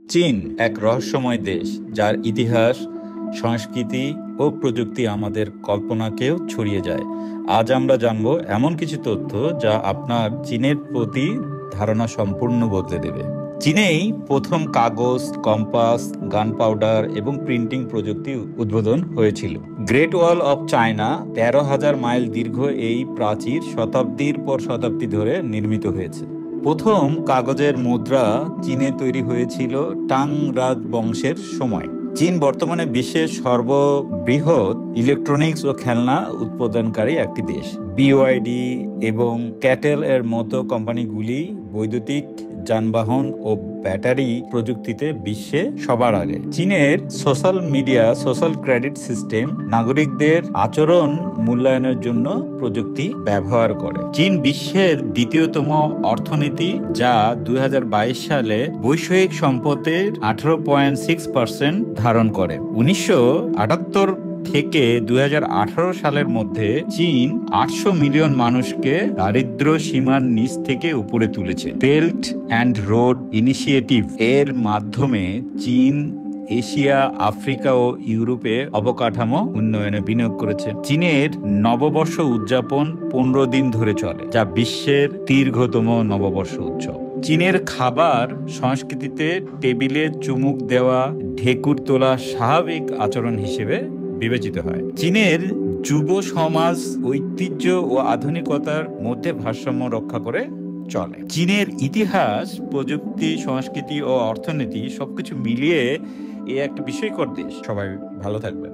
চীন এক রহস্যময় দেশ, যার ইতিহাস, সংস্কৃতি ও প্রযুক্তি আমাদের কল্পনাকেও ছড়িয়ে যায়। আজ আমরা জানব এমন কিছু তথ্য যা আপনার চীনের প্রতি ধারণা সম্পূর্ণ বদলে দেবে। চীনেই প্রথম কাগজ, কম্পাস, গান পাউডার এবং প্রিন্টিং প্রযুক্তি উদ্বোধন হয়েছিল। Great wall of China ১৩,০০০ mile দীর্ঘ এই প্রাচীর শতাব্দীর পর শতাব্দী ধরে নির্মিত হয়েছে। প্রথম কাগজের মুদ্রা চীনে তৈরি হয়েছিল টাং রাজবংশের সময়। চীন বর্তমানে বিশ্বের সর্ববৃহৎ ইলেকট্রনিক্স ও খেলনা উৎপাদনকারী একটি দেশ। বিওয়াইডি এবং ক্যাটেল এর মতো কোম্পানিগুলি বৈদ্যুতিক যানবাহন ও ব্যাটারি প্রযুক্তিতে বিশ্বে সবার আগে। চীনের social media, social credit system নাগরিকদের আচরণ মূল্যায়নের জন্য প্রযুক্তি ব্যবহার করে। চীন বিশ্বের দ্বিতীয়তম অর্থনীতি, যা ২০২২ সালে বৈশ্বিক সম্পদের ১৮.৬% ধারণ করে। ১৯৭৮ থেকে ২০১৮ সালের মধ্যে চীন ৮০০ মিলিয়ন মানুষকে দারিদ্র্য সীমার নিচ থেকে উপরে তুলেছে। বেল্ট অ্যান্ড রোড ইনিশিয়েটিভ এর মাধ্যমে চীন এশিয়া, আফ্রিকা ও ইউরোপে অবকাঠামো উন্নয়নে বিনিয়োগ করেছে। চীনের নববর্ষ উদযাপন ১৫ দিন ধরে চলে, যা বিশ্বের দীর্ঘতম নববর্ষ উৎসব। চীনের খাবার সংস্কৃতিতে টেবিলে চুমুক দেওয়া, ঢেকুর তোলা স্বাভাবিক আচরণ হিসেবে বিবেচিত হয়। চীনের যুব সমাজ ঐতিহ্য ও আধুনিকতার মধ্যে ভারসাম্য রক্ষা করে চলে। চীনের ইতিহাস, প্রযুক্তি, সংস্কৃতি ও অর্থনীতি সবকিছু মিলিয়ে এ একটা বিস্ময়কর দেশ। সবাই ভালো থাকবেন।